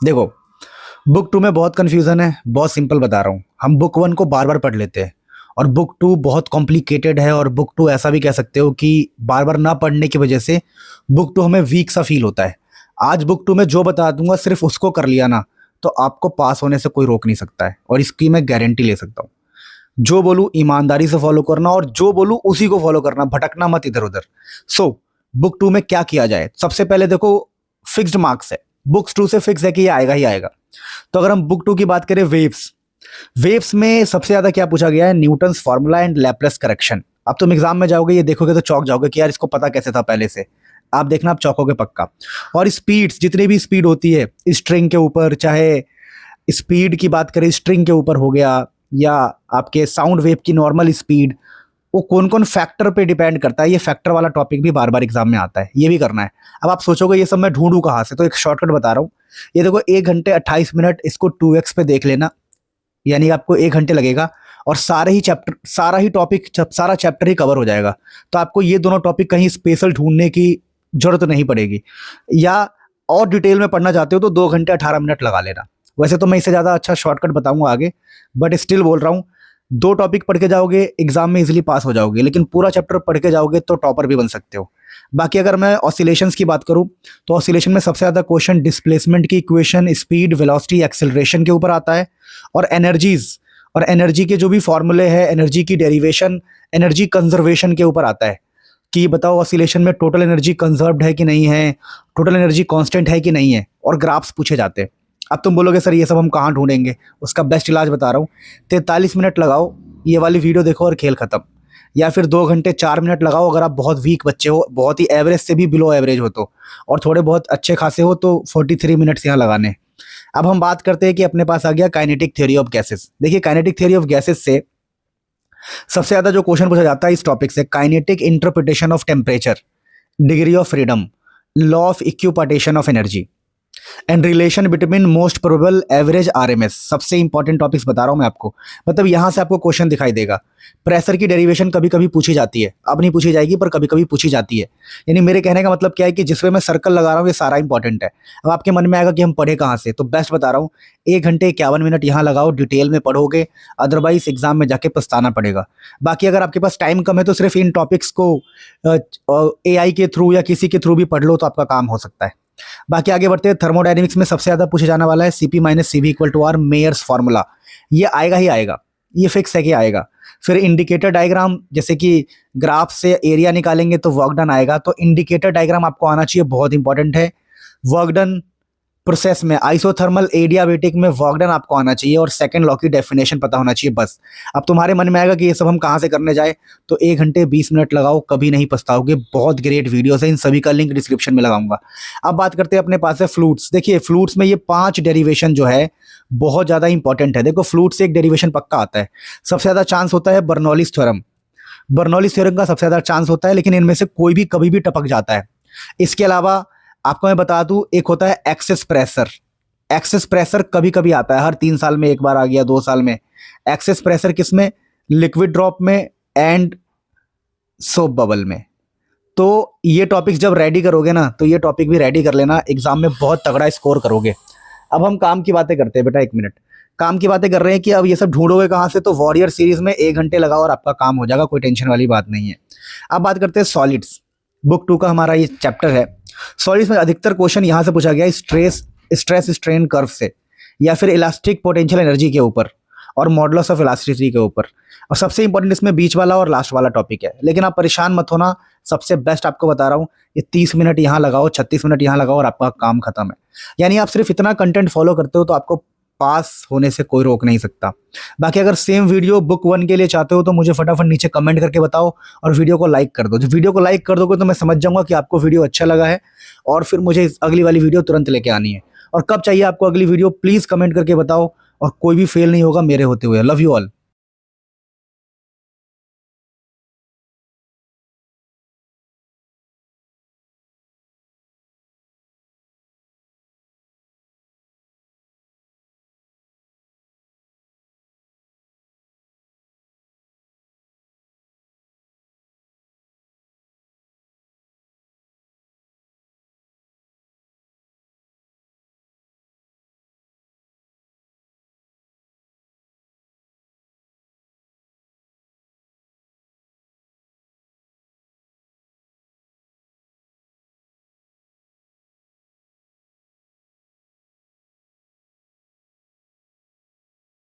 देखो, बुक 2 में बहुत कन्फ्यूज़न है, बहुत सिंपल बता रहा हूँ। हम बुक 1 को बार-बार पढ़ लेते हैं और बुक 2 बहुत कॉम्प्लिकेटेड है और बुक 2 ऐसा भी कह सकते हो कि बार-बार ना पढ़ने की वजह से बुक 2 हमें वीक सा फ़ील होता है। आज बुक 2 में जो बता दूँगा सिर्फ़ उसको कर लिया ना, तो आपको पास होने से कोई रोक नहीं सकता है और इसकी मैं गारंटी ले सकता हूँ। जो बोलूँ ईमानदारी से फ़ॉलो करना और जो बोलूँ उसी को फ़ॉलो करना, भटकना मत इधर-उधर। सो बुक 2 में क्या किया जाए? सबसे पहले देखो, फिक्स्ड मार्क्स है। बुक्स 2 से फिक्स है कि ये आएगा ही आएगा। तो अगर हम बुक 2 की बात करें, वेव्स। वेव्स में सबसे ज़्यादा क्या पूछा गया है? Newton's formula and Laplace correction. अब तुम एग्जाम में जाओगे, ये देखोगे तो चौंक जाओगे कि यार इसको पता कैसे था पहले से। आप देखना, आप चौंकोगे पक्का। और स्पीड्स, जितनी भी स्पीड होती है स्ट्रिंग के ऊपर, चाहे स्पीड की बात करें स्ट्रिंग के ऊपर हो गया या आपके साउंड वेव की नॉर्मल स्पीड, वो कौन-कौन फैक्टर पे डिपेंड करता है, ये फैक्टर वाला टॉपिक भी बार-बार एग्जाम में आता है, ये भी करना है। अब आप सोचोगे ये सब मैं ढूँढूँ कहाँ से? तो एक शॉर्टकट बता रहा हूँ। ये देखो, 1 घंटे 28 मिनट इसको 2x पे देख लेना, यानी आपको 1 घंटे लगेगा और सारा चैप्टर ही कवर हो जाएगा। तो आपको ये दोनों टॉपिक कहीं स्पेशल ढूँढने की ज़रूरत नहीं पड़ेगी। या और डिटेल में पढ़ना चाहते हो तो 2 घंटे 18 मिनट लगा लेना। वैसे तो मैं इससे ज़्यादा अच्छा शॉर्टकट बताऊँगा आगे, बट स्टिल बोल रहा हूँ, 2 टॉपिक पढ़ के जाओगे, एग्ज़ाम में ईज़िली पास हो जाओगे, लेकिन पूरा चैप्टर पढ़ के जाओगे तो टॉपर भी बन सकते हो। बाकी अगर मैं ऑसिलेशंस की बात करूँ, तो ऑसिलेशन में सबसे ज़्यादा क्वेश्चन डिस्प्लेसमेंट की इक्वेशन, स्पीड, वेलोसिटी, एक्सेलरेशन के ऊपर आता है और एनर्जी के जो भी फॉर्मूले हैं, एनर्जी की डेरिवेशन, एनर्जी कंजर्वेशन के ऊपर आता है कि बताओ ऑसिलेशन में टोटल एनर्जी कंजर्व्ड है कि नहीं है, टोटल एनर्जी कांस्टेंट है कि नहीं है, और ग्राफ्स पूछे जाते हैं। अब तुम बोलोगे सर ये सब हम कहाँ ढूंढेंगे? उसका बेस्ट इलाज बता रहा हूँ। 43 मिनट लगाओ, ये वाली वीडियो देखो और खेल खत्म। या फिर 2 घंटे 4 मिनट लगाओ अगर आप बहुत वीक बच्चे हो, बहुत ही एवरेज से भी बिलो एवरेज हो तो, और थोड़े बहुत अच्छे खासे हो तो 43 मिनट्स यहाँ लगाने हैं। अब हम बात करते हैं कि अपने पास आ गया काइनेटिक थ्योरी ऑफ गैसेस। देखिए, काइनेटिक थ्योरी ऑफ गैसेस से सबसे ज़्यादा जो क्वेश्चन पूछा जाता है इस टॉपिक से, kinetic interpretation of temperature, degree of freedom, law of equipartition of energy and relation between most probable average RMS. सबसे इंपॉर्टेंट टॉपिक्स बता रहा हूं मैं आपको, मतलब यहां से आपको क्वेश्चन दिखाई देगा। प्रेशर की डेरिवेशन कभी कभी पूछी जाती है, अब नहीं पूछी जाएगी पर कभी कभी पूछी जाती है। यानी मेरे कहने का मतलब क्या है कि जिसमें मैं सर्कल लगा रहा हूँ ये सारा इंपॉर्टेंट है। अब आपके मन में आएगा कि हम पढ़े कहाँ से, तो बेस्ट बता रहा हूँ, 1 घंटे 51 मिनट यहाँ लगाओ, डिटेल में पढ़ोगे, अदरवाइज एग्जाम में जाके पछताना पड़ेगा। बाकी अगर आपके पास टाइम कम है तो सिर्फ इन टॉपिक्स को एआई के थ्रू या किसी के थ्रू भी पढ़ लो तो आपका काम हो सकता है। बाकी आगे बढ़ते हैं, थर्मोडायनेमिक्स में सबसे ज्यादा पूछे जाने वाला है CP minus CV equal to R, Mayer's formula. ये आएगा ही आएगा, ये फिक्स है कि आएगा। फिर इंडिकेटर डायग्राम, जैसे कि ग्राफ से एरिया निकालेंगे तो वर्क डन आएगा, तो इंडिकेटर डायग्राम आपको आना चाहिए, बहुत इंपॉर्टेंट है। वर्क डन प्रोसेस में, आइसोथर्मल एडियाबेटिक में वर्क डन आपको आना चाहिए और सेकंड लॉ की डेफिनेशन पता होना चाहिए बस। अब तुम्हारे मन में आएगा कि ये सब हम कहाँ से करने जाए, तो 1 घंटे 20 मिनट लगाओ, कभी नहीं पछताओगे। बहुत ग्रेट वीडियोस है, इन सभी का लिंक डिस्क्रिप्शन में लगाऊंगा। अब बात करते हैं अपने पास है फ्लूइड्स। देखिए, फ्लूइड्स में ये 5 डेरिवेशन जो है बहुत ज़्यादा इंपॉर्टेंट है। देखो, फ्लूइड से एक डेरिवेशन पक्का आता है। सबसे ज़्यादा चांस होता है बर्नौलीज थ्योरम, बर्नौलीज थ्योरम का सबसे ज़्यादा चांस होता है, लेकिन इनमें से कोई भी कभी भी टपक जाता है। इसके अलावा आपको मैं बता दूं, एक होता है एक्सेस प्रेशर। एक्सेस प्रेशर कभी कभी आता है, हर 3 साल में एक बार आ गया, 2 साल में। एक्सेस प्रेशर किसमें? लिक्विड ड्रॉप में एंड सोप बबल में। तो ये टॉपिक्स जब रेडी करोगे ना, तो ये टॉपिक भी रेडी कर लेना, एग्जाम में बहुत तगड़ा स्कोर करोगे। अब हम काम की बातें करते हैं बेटा, 1 मिनट। काम की बातें कर रहे हैं कि अब ये सब ढूंढोगे कहाँ से, तो वॉरियर सीरीज में 1 घंटे लगाओ और आपका काम हो जाएगा, कोई टेंशन वाली बात नहीं है। अब बात करते हैं सॉलिड्स, बुक 2 का हमारा ये चैप्टर है। सॉलिड्स में अधिकतर क्वेश्चन यहाँ से पूछा गया है स्ट्रेस स्ट्रेन कर्व से, या फिर इलास्टिक पोटेंशियल एनर्जी के ऊपर और मॉडुलस ऑफ इलास्टिसिटी के ऊपर। और सबसे इंपॉर्टेंट इसमें बीच वाला और लास्ट वाला टॉपिक है। लेकिन आप परेशान मत होना, सबसे बेस्ट आपको बता रहा हूँ, ये 30 मिनट यहाँ लगाओ, 36 मिनट यहाँ लगाओ और आपका काम खत्म है। यानी आप सिर्फ इतना कंटेंट फॉलो करते हो तो आपको पास होने से कोई रोक नहीं सकता। बाकी अगर सेम वीडियो बुक 1 के लिए चाहते हो तो मुझे फटाफट नीचे कमेंट करके बताओ और वीडियो को लाइक कर दो। जो वीडियो को लाइक कर दोगे तो मैं समझ जाऊंगा कि आपको वीडियो अच्छा लगा है और फिर मुझे अगली वाली वीडियो तुरंत लेके आनी है। और कब चाहिए आपको अगली वीडियो, प्लीज़ कमेंट करके बताओ, और कोई भी फेल नहीं होगा मेरे होते हुए। Love you all.